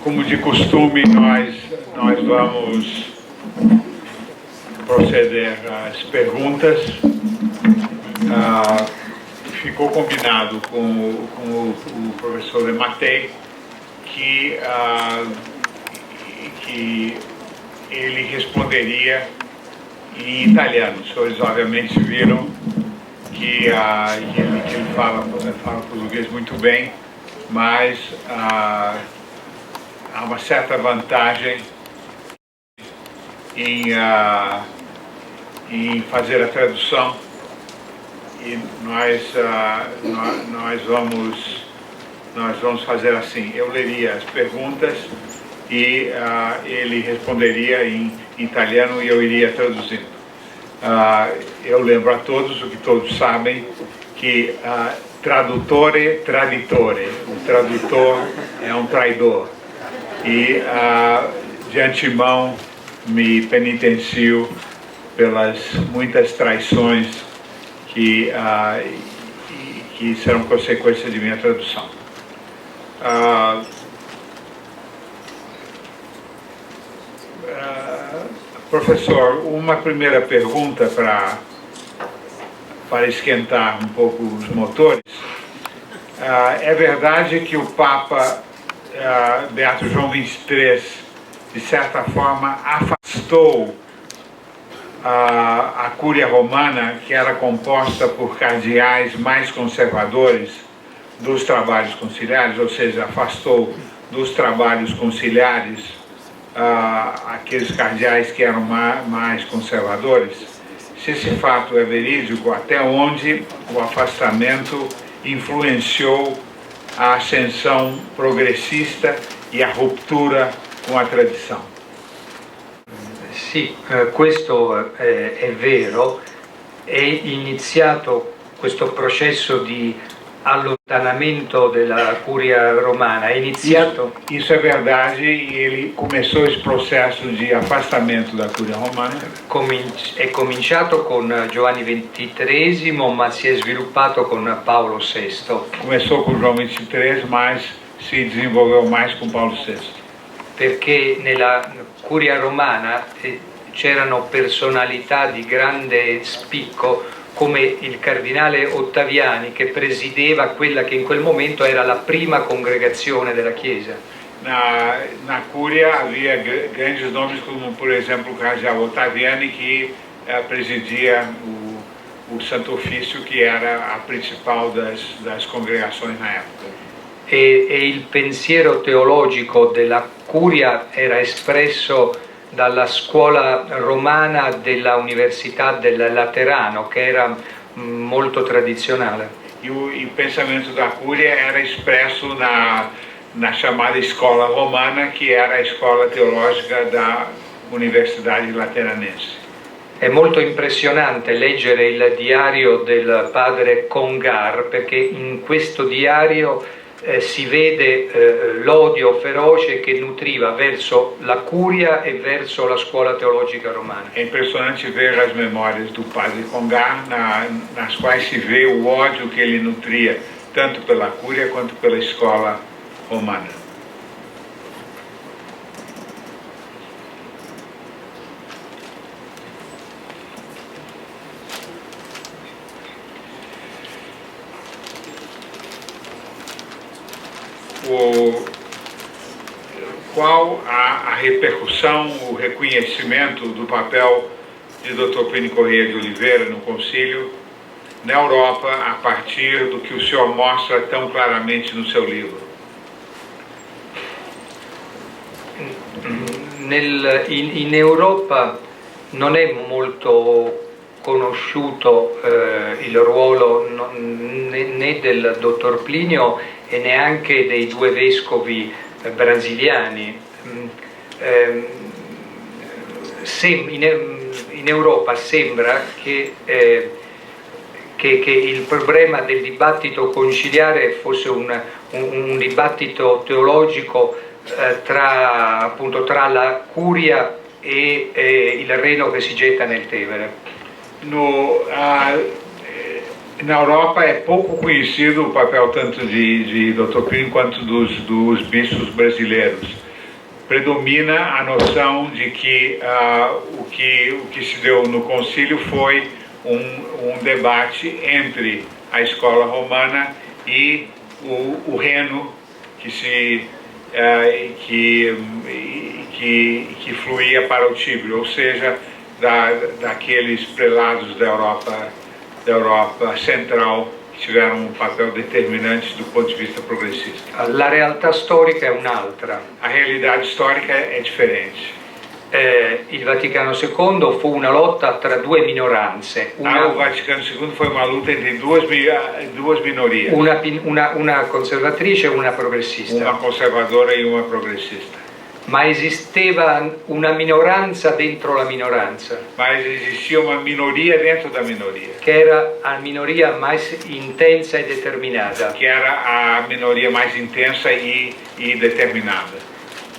Como de costume, nós vamos proceder às perguntas. Ficou combinado com o professor Lematei que ele responderia em italiano. Os senhores obviamente viram que ele fala português muito bem, mas há uma certa vantagem em fazer a tradução, e nós vamos fazer assim: eu leria as perguntas e ele responderia em italiano e eu iria traduzindo. Eu lembro a todos o que todos sabem, que tradutore, traditore, o tradutor é um traidor, e de antemão me penitencio pelas muitas traições que serão consequência de minha tradução. Professor, uma primeira pergunta para esquentar um pouco os motores. É verdade que o Papa Beato João XXIII, de certa forma, afastou a Cúria Romana, que era composta por cardeais mais conservadores, dos trabalhos conciliares, ou seja, afastou dos trabalhos conciliares aqueles cardeais que eram mais conservadores? Se esse fato é verídico, até onde o afastamento influenciou a ascensão progressista e a ruptura com a tradição? Sì, questo è vero. È iniziato questo processo di allontanamento della Curia Romana. È iniziato... Isso é verdade, e ele começou esse processo de afastamento da Curia Romana. È cominciato con Giovanni XXIII, ma si è sviluppato con Paolo VI. Começou com João XXIII, mas se desenvolveu mais com Paulo VI. Perché nella Curia Romana c'erano personalità di grande spicco, come il cardinale Ottaviani, che presideva quella che in quel momento era la prima congregazione della Chiesa. Na Cúria havia grandes nomes, como por exemplo o cardeal Ottaviani, que presidia o Santo Ofício, que era a principal das congregações na época. E il pensiero teologico della Curia era espresso dalla scuola romana della Università del Laterano, che era molto tradizionale. E o pensamento da Cúria era expresso na chamada escola romana, que era a escola teológica da Universidade Lateranense. È molto impressionante leggere il diario del padre Congar, perché in questo diario si vede l'odio feroce che nutriva verso la Curia e verso la scuola teologica romana. É impressionante ver as memórias do padre Congar, nas quais se vê o ódio que ele nutria, tanto pela Cúria quanto pela escola romana. Qual a repercussão, o reconhecimento do papel de Dr. Plínio Corrêa de Oliveira no Concílio na Europa, a partir do que o senhor mostra tão claramente no seu livro? In Europa non è molto conosciuto il ruolo né del dottor Plinio e neanche dei due vescovi brasiliani. In Europa sembra che il problema del dibattito conciliare fosse un dibattito teologico tra la Curia e il Reno che si getta nel Tevere. Na Europa é pouco conhecido o papel tanto de Dr. Plínio quanto dos bispos brasileiros. predomina a noção de que o que se deu no concílio foi um debate entre a escola romana e o Reno que fluía para o Tibre, ou seja, daqueles prelados da Europa Central que tiveram um papel determinante do ponto de vista progressista. La realtà storica è un'altra. A realidade histórica é diferente. Il Vaticano II fu una lotta tra due minoranze, O Vaticano II foi uma luta entre duas minorias, una conservatrice e una progressista. uma conservadora e uma progressista. Ma esisteva una minoranza dentro la minoranza, Mas existia uma minoria dentro da minoria, che era la minoria mais intensa e determinata. que era a minoria mais intensa e determinada.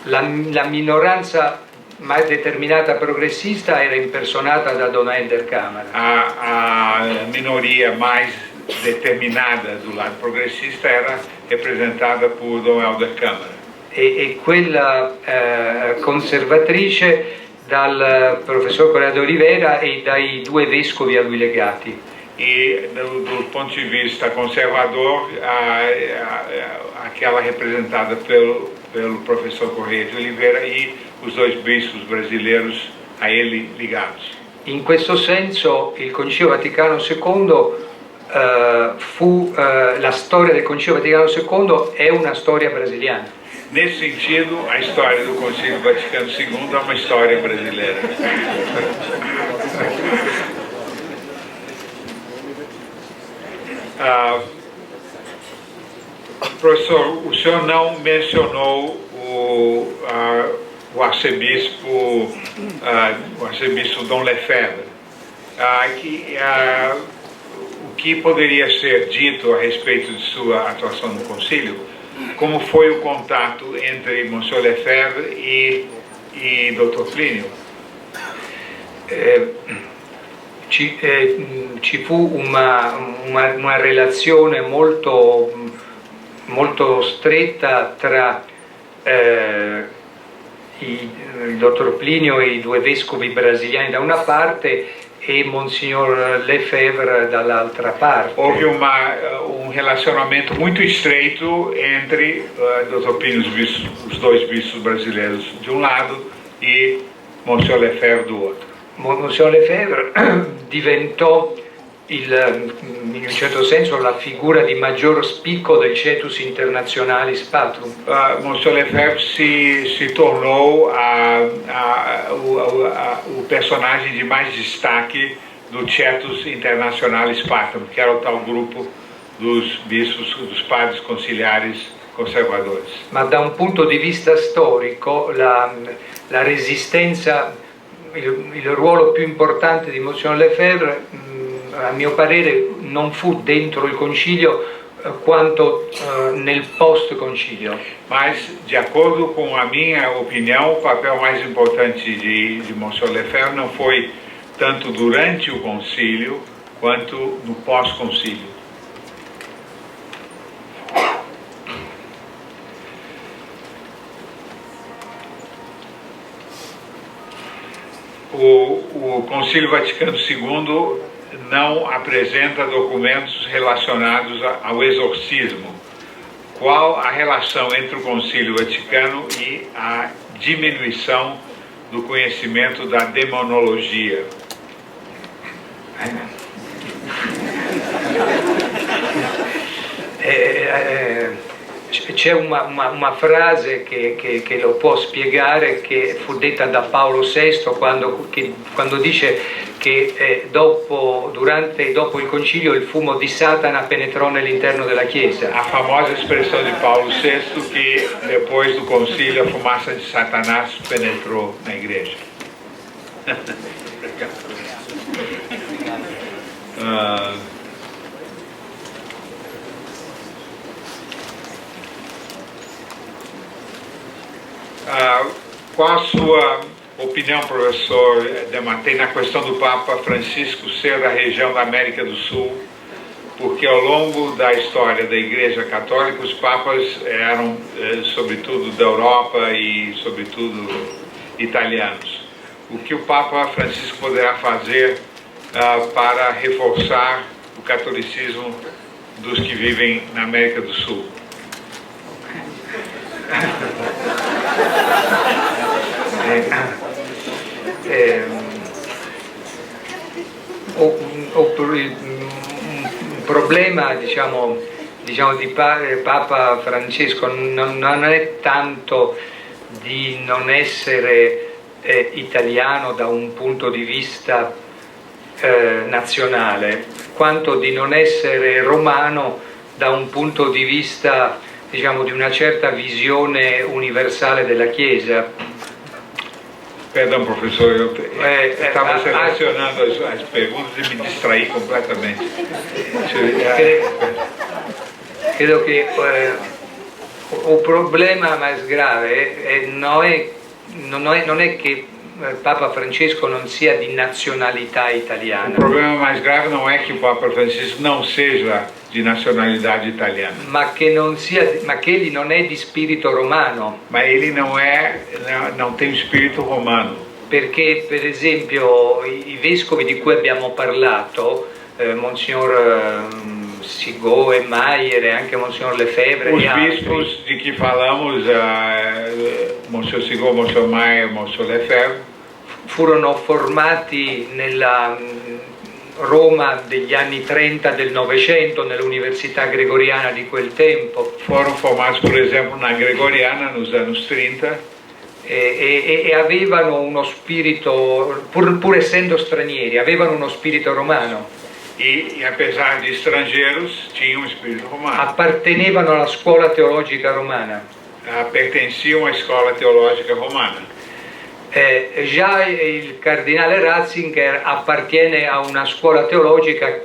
La minoranza mais determinata progressista era impersonata da Don Helder Câmara. A minoria mais determinada do lado progressista era representada por Dom Helder Câmara. E quella conservatrice dal professor Corrado Oliveira e dai due vescovi a lui legati. E do ponto de vista conservador, aquela representada pelo professor Correia de Oliveira e os dois bispos brasileiros a ele ligados. In questo senso il Concilio Vaticano II la storia del Concilio Vaticano II è una storia brasiliana. Nesse sentido, a história do Concílio Vaticano II é uma história brasileira. Professor, o senhor não mencionou o arcebispo Dom Lefebvre. O que poderia ser dito a respeito de sua atuação no concílio? Como foi o contato entre Monsieur Lefebvre e Dr. Plínio? Ci fu una relazione molto stretta tra il dottor Plinio e i due vescovi brasiliani da una parte e Monsignor Lefebvre dall'altra parte. Houve relacionamento muito estreito entre Dr. Plínio, os dois bispos brasileiros de um lado e Monsignor Lefebvre do outro. Monsignor Lefebvre diventò in un certo senso la figura di maggior spicco del Cetus Internationalis Patrum. Monsignor Lefebvre se tornou o personagem de mais destaque do Cetus Internationalis Patrum, que era o tal grupo dos bispos, dos padres conciliares conservadores. Ma da un punto di vista storico la resistenza, il ruolo più importante di Monsignor Lefebvre, a mio parere, non fu dentro il concilio quanto nel post-concilio. Mas, de acordo com a minha opinião, o papel mais importante de Monsignor Lefebvre não foi tanto durante o concílio quanto no pós-concílio. O Concílio Vaticano II não apresenta documentos relacionados ao exorcismo. Qual a relação entre o Concílio Vaticano e a diminuição do conhecimento da demonologia? C'è una frase che lo può spiegare, che fu detta da Paolo VI quando dice che dopo il concilio il fumo di Satana penetrò nell'interno della Chiesa. A famosa expressão de Paulo VI que depois do concílio a fumaça de Satanás penetrou na igreja. Qual a sua opinião, professor Dematei, na questão do Papa Francisco ser da região da América do Sul, porque ao longo da história da Igreja Católica os papas eram sobretudo da Europa e sobretudo italianos. O que o Papa Francisco poderá fazer para reforçar o catolicismo dos que vivem na América do Sul? Un problema diciamo di Papa Francesco non è tanto di non essere italiano da un punto di vista nazionale, quanto di non essere romano da un punto di vista, diciamo, di una certa visione universale della Chiesa. Perdão, professor, eu estava selecionando as perguntas e me distraí completamente. Credo che il problema più grave non è che Papa Francesco non sia di nazionalità italiana. O problema mais grave não é que o Papa Francisco não seja di nazionalità italiana, ma che egli non è di spirito romano. Ma ele non tem spirito romano. Perché per esempio i vescovi di cui abbiamo parlato, Monsignor Sigaud e Maier e anche Monsignor Lefebvre, os bispos di cui falamos, Monsignor Sigaud, Monsignor Maier, Monsignor Lefebvre, furono formati nella Roma degli anni 30 del Novecento, nell'università gregoriana di quel tempo. Foram formados, por exemplo, na Gregoriana nos anos 30 e avevano uno spirito, pur essendo stranieri, avevano uno spirito romano. E apesar di estrangeiros, tinham um espírito romano. Appartenevano alla scuola teologica romana. Pertenciam à escola teológica romana. Già il cardinale Ratzinger appartiene a una scuola teologica,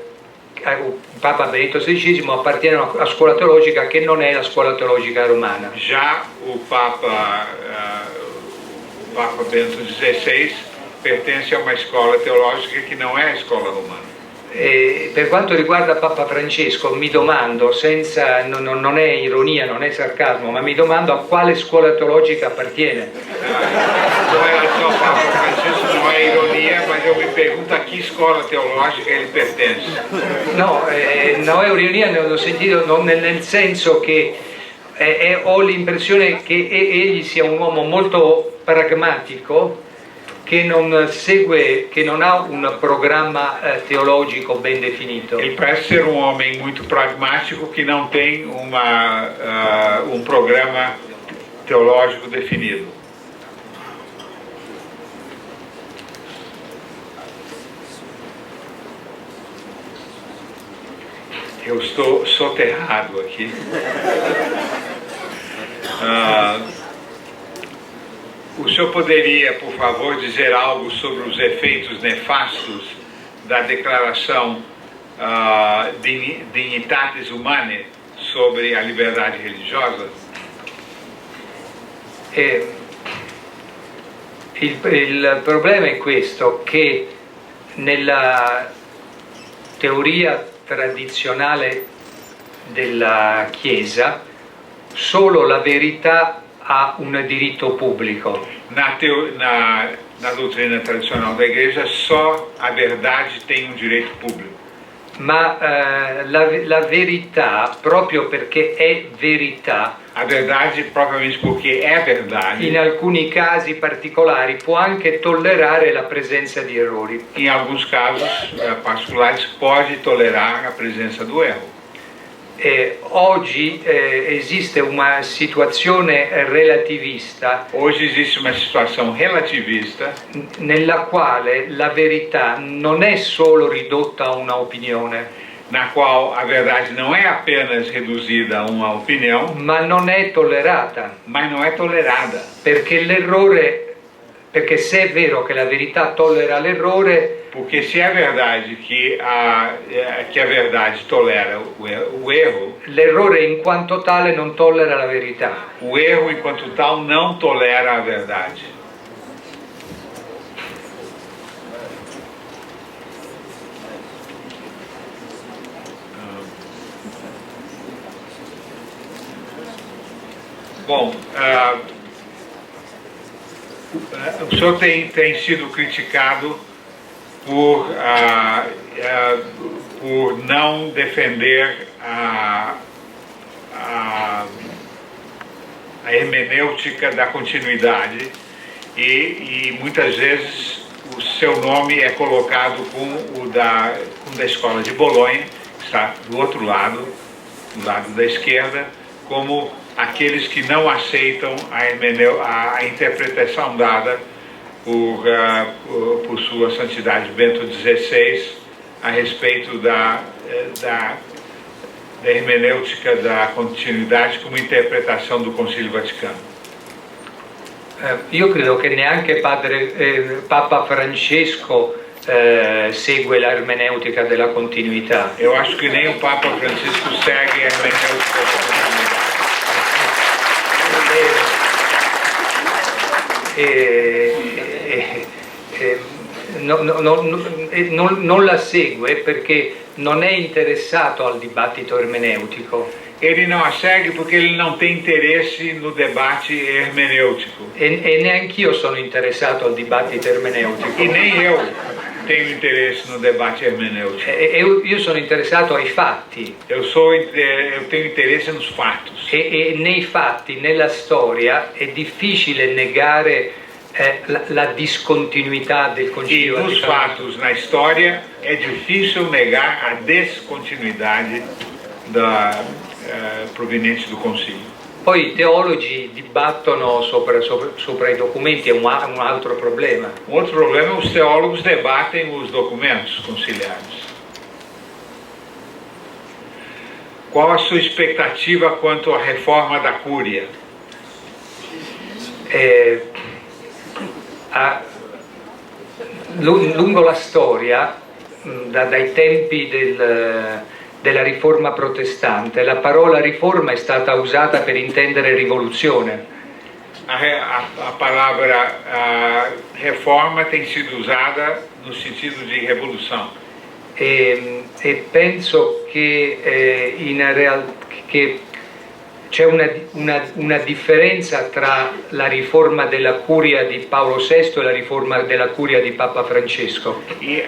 Papa Benedetto XVI appartiene a una scuola teologica che non è la scuola teologica romana. Già il Papa Benedetto XVI pertence a una scuola teologica che non è la scuola romana. Per quanto riguarda Papa Francesco, mi domando, non è ironia, non è sarcasmo, ma mi domando a quale scuola teologica appartiene. Com relação ao Papa Francisco, não é ironia, mas eu me pergunto a que escola teológica ele pertence. No, non è ironia, ne ho sentito nel senso che ho l'impressione che egli sia un uomo molto pragmatico, che non ha un programma teologico ben definito. Ele parece ser um homem muito pragmático que não tem um programa teológico definido. Eu estou soterrado aqui. O senhor poderia, por favor, dizer algo sobre os efeitos nefastos da declaração Dignitatis Humanae sobre a liberdade religiosa? Il problema è questo, che nella teoria tradizionale della Chiesa solo la verità ha un diritto pubblico. Na doutrina tradicional da Igreja, só a verdade tem direito público. Ma la verità, proprio perché è verità, a verdade, propriamente porque é verdade, in alcuni casi particolari può anche tollerare la presenza di errori. Em alguns casos particulares pode tolerar a presença do erro. Oggi esiste una situazione relativista. Hoje existe uma situação relativista nella quale la verità non è solo ridotta a una opinione, na qual a verdade não é apenas reduzida a uma opinião, ma non è tollerata. Mas não é tolerada. Perché se è vero che la verità tollera l'errore, porque se é verdade que a verdade tolera o erro, l'errore in quanto tale non tollera la verità. O erro enquanto tal não tolera a verdade. Bom, o senhor tem sido criticado por não defender a hermenêutica da continuidade e muitas vezes o seu nome é colocado com o da escola de Bolonha, que está do outro lado, do lado da esquerda, como aqueles que não aceitam a interpretação dada por Sua Santidade Bento XVI a respeito da hermenêutica da continuidade como interpretação do Concílio Vaticano. Io credo che neanche Papa Francesco segue l'ermeneutica della continuità. Eu acho que nem o Papa Francisco segue a hermenêutica da continuità. Non la segue perché non è interessato al dibattito ermeneutico. Ele não a segue porque ele não tem interesse no debate hermenêutico. E neanch'io sono interessato al dibattito ermeneutico. E nem eu tenho interesse no debate hermenêutico. Io sono interessato ai fatti. Eu tenho interesse nos fatos. E nei fatti, nella storia, è difficile negare la discontinuità del Concilio E nos Vaticano. fatos, na história, é difícil negar a descontinuidade proveniente do Concílio. Poi i teologi dibattono sopra i documenti, è un altro problema. Outro problema é os teólogos debatem os documentos conciliares. Qual a sua expectativa quanto à reforma da Cúria? Lungo la storia, dai tempi della riforma protestante, la parola riforma è stata usata per intendere rivoluzione. A palavra reforma tem sido usada no sentido de revolução. E penso che che c'è una differenza tra la riforma della curia di Paolo VI e la riforma della curia di Papa Francesco. E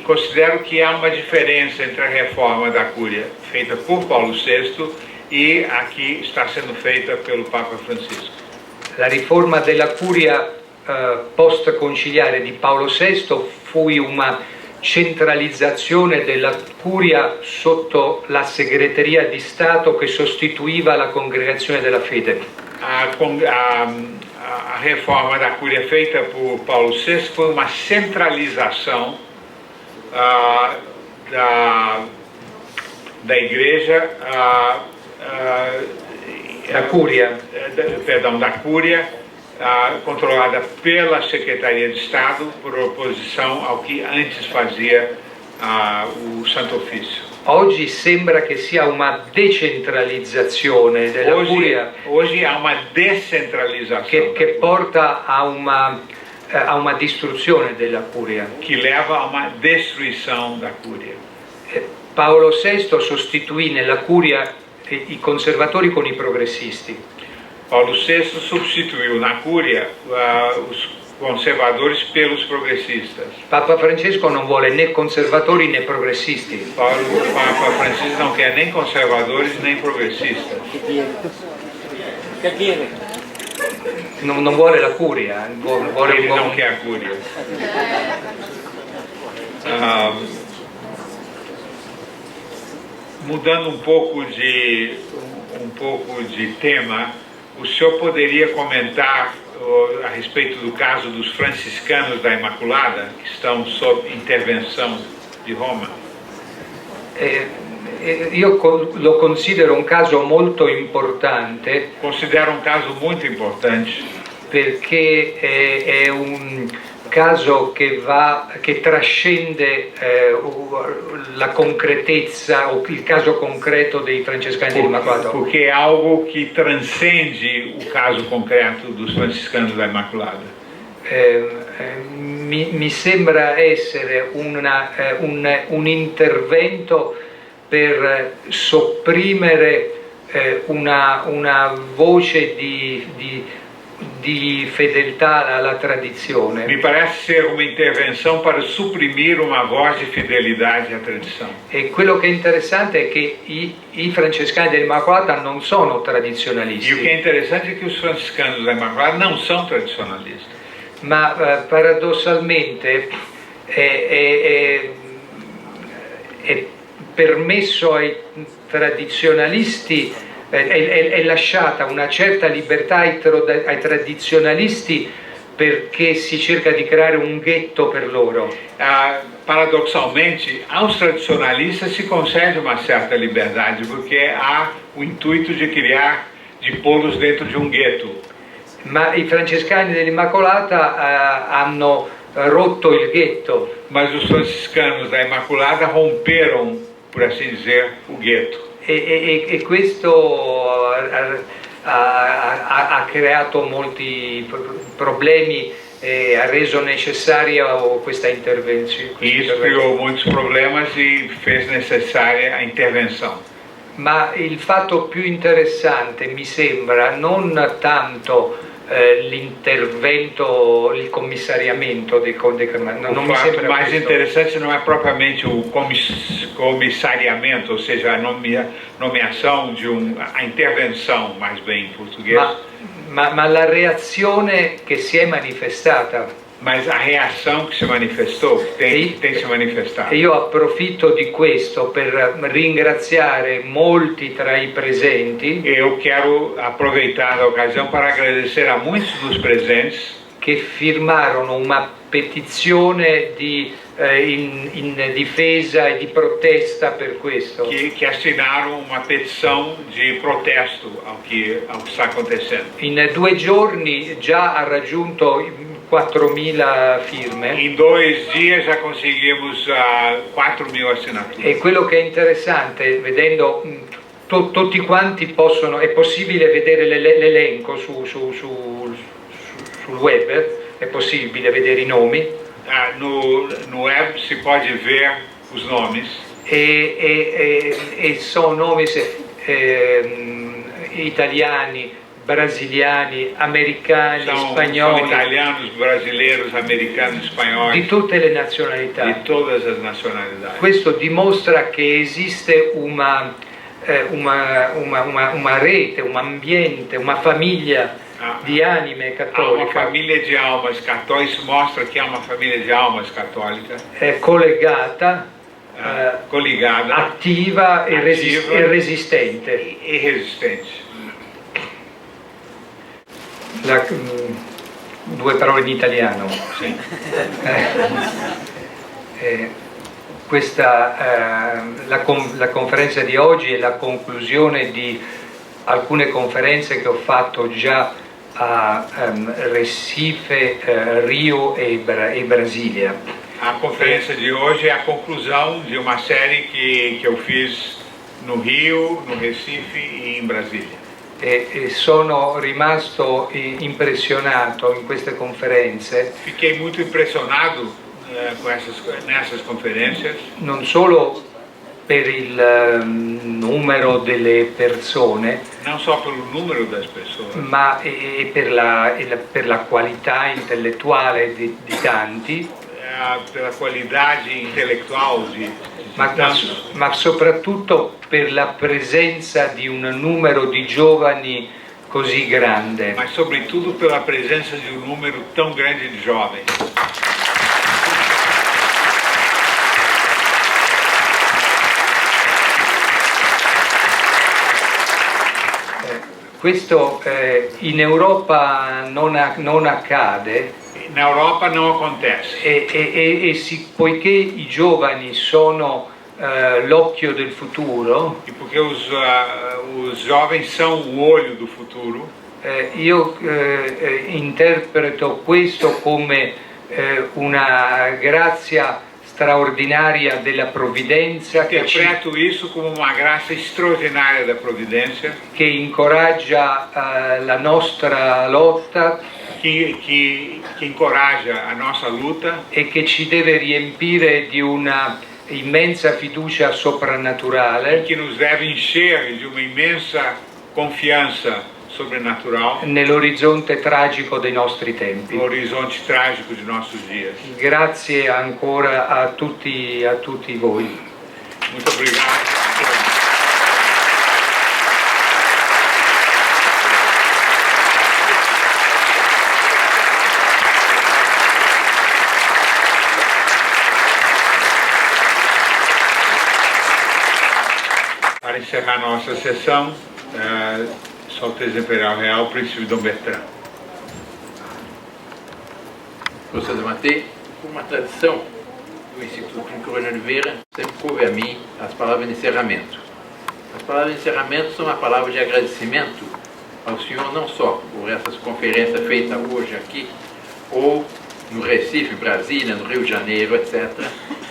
considero que há uma diferença entre a reforma da Cúria feita por Paulo VI e a que está sendo feita pelo Papa Francisco. La riforma della curia post-conciliare di Paolo VI fu una centralizzazione della curia sotto la segreteria di Stato che sostituiva la congregazione della fede. A reforma da Cúria feita por Paulo VI foi uma centralização da Igreja, La curia. Da Cúria, controlada pela Secretaria de Estado, por oposição ao que antes fazia o Santo Ofício. Oggi sembra che sia una decentralizzazione della curia Hoje há uma descentralização che porta a una distruzione della curia. que leva a uma destruição da Cúria. Paolo VI sostituì nella curia i conservatori con i progressisti. Paulo VI substituiu na Cúria os conservadores pelos progressistas. Papa Francesco non vuole né conservatori né progressisti. Papa Francisco não quer nem conservadores nem progressistas. Non vuole la curia, vuole Ele não quer a Cúria. Mudando um pouco de tema, o senhor poderia comentar a respeito do caso dos franciscanos da Imaculada, que estão sob intervenção de Roma? Io lo considero un caso molto importante. Considero um caso muito importante. Perché è un caso che trascende la concretezza o il caso concreto dei francescani dell'Immacolata. Porque é algo que transcende o caso concreto dos franciscanos da Imaculada. Mi sembra essere un intervento per sopprimere una voce di fedeltà alla tradizione. Me parece ser uma intervenção para suprimir uma voz de fidelidade à tradição. E quello che è interessante è che i francescani dell'Immacolata non sono tradizionalisti. E o que é interessante é que os franciscanos da Imaculada não são tradicionalistas. Ma paradossalmente è permesso ai tradizionalisti, è lasciata una certa libertà ai tradizionalisti perché si cerca di creare un ghetto per loro. Paradoxalmente, aos tradicionalistas se concede uma certa liberdade, porque há o intuito de pô-los dentro de um gueto. Ma i francescani dell'Immacolata hanno rotto il ghetto. Mas os franciscanos da Imaculada romperam, por assim dizer, o gueto. E questo ha creato molti problemi e ha reso necessaria questa intervenzione. Isso criou muitos problemas e fez necessária a intervenção. Ma il fatto più interessante mi sembra non tanto l'intervento, il commissariamento non o fato mais interessante não é propriamente o comissariamento, ou seja, a nomeação a intervenção, mais bem em português. Ma la reazione che si è manifestata. Mas a reação que se manifestou, tem se manifestado. E io approfitto di questo per ringraziare molti tra i presenti. Eu quero aproveitar a ocasião para agradecer a muitos dos presentes che firmarono una petizione in difesa e di protesta per questo. Que assinaram uma petição de protesto ao que está acontecendo. In 2 giorni già ha raggiunto 4.000 firme. In 2 dias já conseguimos 4.000 assinaturas. E quello che è interessante, vedendo tutti quanti è possibile vedere l'elenco sul web, è possibile vedere i nomi. No web si pode ver os nomes. E sono nomi italiani, brasiliani, americani, spagnoli. São italianos, brasileiros, americanos, espanholi. Di tutte le nazionalità. Di todas as nacionalidades. Questo dimostra che esiste una rete, un ambiente, una famiglia di anime cattoliche. Há uma família de almas católicas, isso mostra que há uma família de almas católicas. Collegata, collegata, attiva e resistente. E resistente. 2 parole in italiano. Sì. La conferenza di oggi è la conclusione di alcune conferenze che ho fatto già a Recife, Rio e Brasília. A conferência de hoje é a conclusão de uma série que eu fiz no Rio, no Recife e em Brasília. E sono rimasto impressionato in queste conferenze. Fiquei muito impressionado nessas conferências. Non solo per il numero delle persone, non solo per il numero delle persone, ma per la qualità intellettuale di tanti, per la qualità intellettuale di ma soprattutto per la presenza di un numero di giovani così grande. Ma soprattutto per la presenza di un numero tão grande di giovani. Questo in Europa non accade. In Europa non acontece. Poiché i giovani sono l'occhio del futuro, e porque os jovens são o olho do futuro, io interpreto questo come una grazia straordinaria della provvidenza, interpreto isso como uma graça extraordinária da providência, che incoraggia la nostra lotta, che incoraggia a nossa luta e che ci deve riempire di una immensa fiducia soprannaturale que nos deve encher de uma imensa confianza sobrenatural nell'orizzonte tragico dei nostri tempi. no horizonte trágico de nossos dias. Grazie ancora a tutti voi. Muito obrigado. Para encerrar nossa sessão, Sua Alteza Imperial Real, Príncipe Dom Bertrand. Professor Damatê, por uma tradição do Instituto Clínico de Oliveira, sempre coube a mim as palavras de encerramento. As palavras de encerramento são uma palavra de agradecimento ao senhor não só por essas conferências feitas hoje aqui, ou no Recife, Brasília, no Rio de Janeiro, etc.,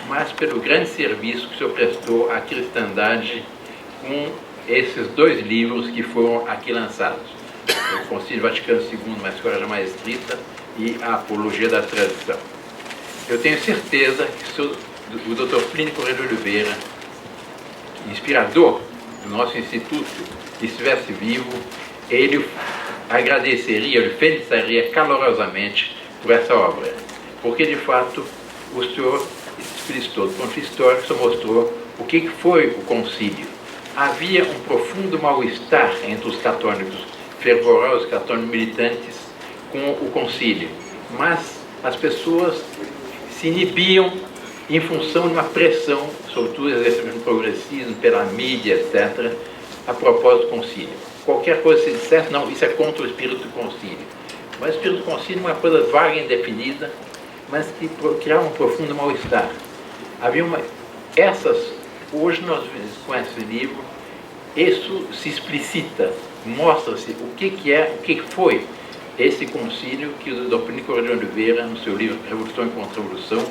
mas pelo grande serviço que o senhor prestou à cristandade com esses 2 livros que foram aqui lançados. O Concílio Vaticano II, uma história mais estrita, e a Apologia da Tradição. Eu tenho certeza que o Dr. Plínio Corrêa de Oliveira, inspirador do nosso Instituto, se estivesse vivo, ele agradeceria, ele felicitaria calorosamente por essa obra, porque de fato o senhor explicitou, do ponto de vista histórico, só mostrou o que foi o concílio. Havia um profundo mal-estar entre os católicos, fervorosos católicos militantes, com o concílio, mas as pessoas se inibiam em função de uma pressão, sobretudo exercida pelo progressismo, pela mídia, etc., a propósito do concílio. Qualquer coisa que se dissesse, não, isso é contra o espírito do concílio. Mas o espírito do concílio é uma coisa vaga e indefinida, mas que criava um profundo mal-estar. Havia hoje nós, com esse livro, isso se explicita, mostra-se o que foi esse concílio que o Dr. Plínio Corrêa de Oliveira, no seu livro Revolução e Contra-Revolução,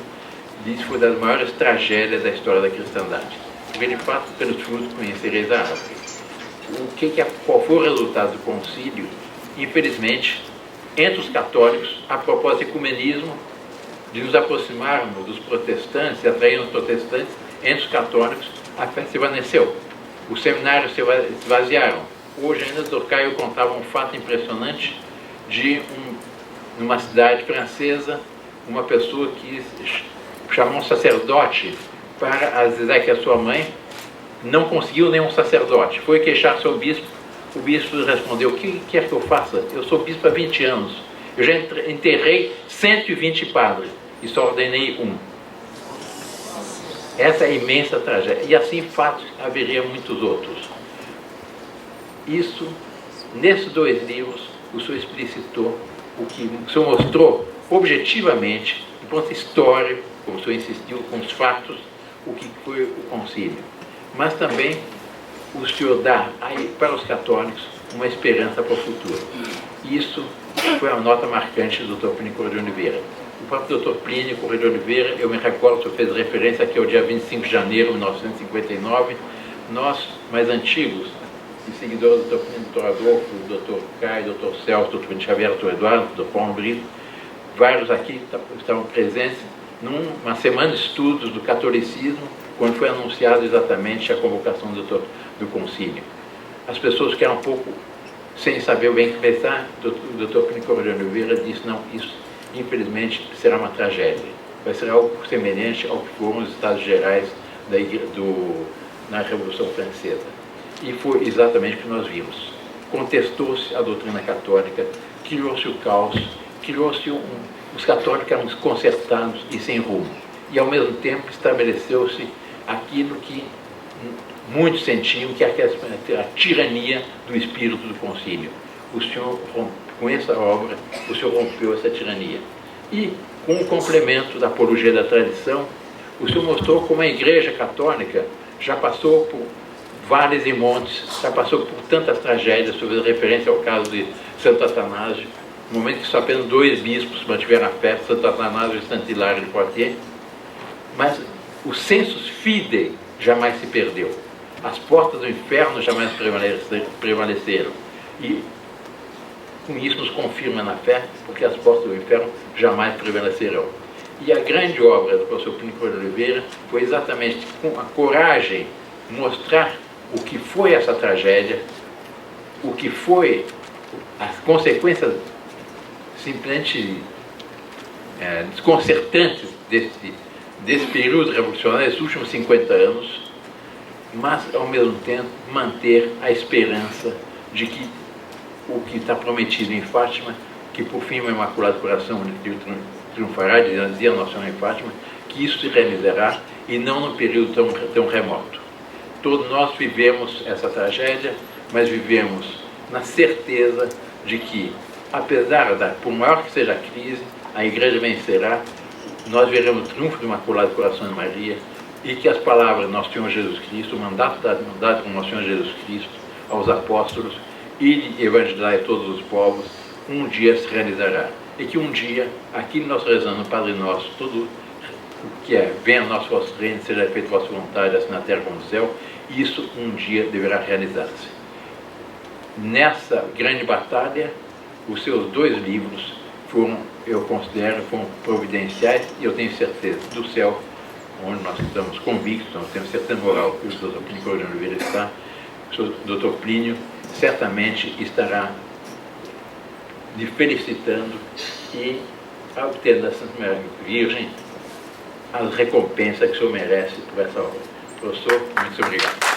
diz que foi das maiores tragédias da história da cristandade. Porque, de fato, pelos frutos conhecereis a árvore. Qual foi o resultado do concílio? Infelizmente, entre os católicos, a propósito do ecumenismo, de nos aproximarmos dos protestantes, e atrairmos os protestantes, entre os católicos, a fé se evaneceu. Os seminários se esvaziaram. Hoje ainda o Dr. Caio contava um fato impressionante de numa cidade francesa, uma pessoa que chamou um sacerdote para dizer que a sua mãe não conseguiu nenhum sacerdote. Foi queixar seu bispo, o bispo respondeu: o que quer que eu faça? Eu sou bispo há 20 anos, eu já enterrei 120 padres e só ordenei um. Essa é a imensa tragédia. E assim, fatos, haveria muitos outros. Isso, nesses 2 livros, o senhor explicitou, o senhor mostrou objetivamente, do ponto histórico, como o senhor insistiu, com os fatos, o que foi o concílio. Mas também o senhor dá aí, para os católicos, uma esperança para o futuro. Isso foi a nota marcante do Dr. Plínio Corrêa de Oliveira. O próprio Dr. Plínio Corrêa de Oliveira, eu me recordo, o senhor fez referência aqui ao dia 25 de janeiro de 1959, nós, mais antigos, e seguidores do Dr. Plínio, Dr. Adolfo, Dr. Caio, Dr. Celso, Dr. Plínio Xavier, Dr. Eduardo, Dr. Paulo Brito, vários aqui estavam presentes numa semana de estudos do catolicismo, quando foi anunciado exatamente a convocação do concílio. As pessoas ficaram um pouco sem saber bem o que pensar. O Dr. Plínio Corrêa de Oliveira disse: não, isso infelizmente será uma tragédia, vai ser algo semelhante ao que foram os Estados Gerais na Revolução Francesa. E foi exatamente o que nós vimos. Contestou-se a doutrina católica, criou-se o caos, os católicos eram desconcertados e sem rumo. E ao mesmo tempo estabeleceu-se aquilo que muitos sentiam, que é a tirania do espírito do concílio. O senhor, com essa obra, o senhor rompeu essa tirania. E, com o complemento da Apologia da Tradição, o senhor mostrou como a Igreja Católica já passou por vales e montes, já passou por tantas tragédias, sobre referência ao caso de Santo Atanásio, no momento que só apenas 2 bispos mantiveram a fé, Santo Atanásio e Santo Hilário de Poitiers, mas o sensus fidei jamais se perdeu. As portas do inferno jamais prevaleceram. E com isso nos confirma na fé, porque as portas do inferno jamais prevalecerão. E a grande obra do professor Plínio Correia de Oliveira foi exatamente com a coragem mostrar o que foi essa tragédia, o que foi as consequências simplesmente desconcertantes desse período revolucionário, desses últimos 50 anos, mas, ao mesmo tempo, manter a esperança de que o que está prometido em Fátima, que por fim o Imaculado Coração triunfará, dizia Nossa Senhora em Fátima, que isso se realizará e não num período tão remoto. Todos nós vivemos essa tragédia, mas vivemos na certeza de que, apesar por maior que seja a crise, a Igreja vencerá, nós veremos o triunfo do Imaculado Coração de Maria e que as palavras do nosso Senhor Jesus Cristo, o mandato dado por nosso Senhor Jesus Cristo aos apóstolos, e evangelizar todos os povos, um dia se realizará. E que um dia, aqui nós rezando o Padre Nosso, tudo o que venha ao nosso vosso reino, seja feita vossa vontade, assim na terra como no céu, isso um dia deverá realizar-se. Nessa grande batalha, os seus 2 livros foram, eu considero, foram providenciais, e eu tenho certeza do céu, onde nós estamos convictos, nós temos certeza moral que o Dr. Plínio Correia de Oliveira está, o Dr. Plínio certamente estará lhe felicitando e obtendo da Santa Virgem a recompensa que o senhor merece por essa obra. Professor, muito obrigado.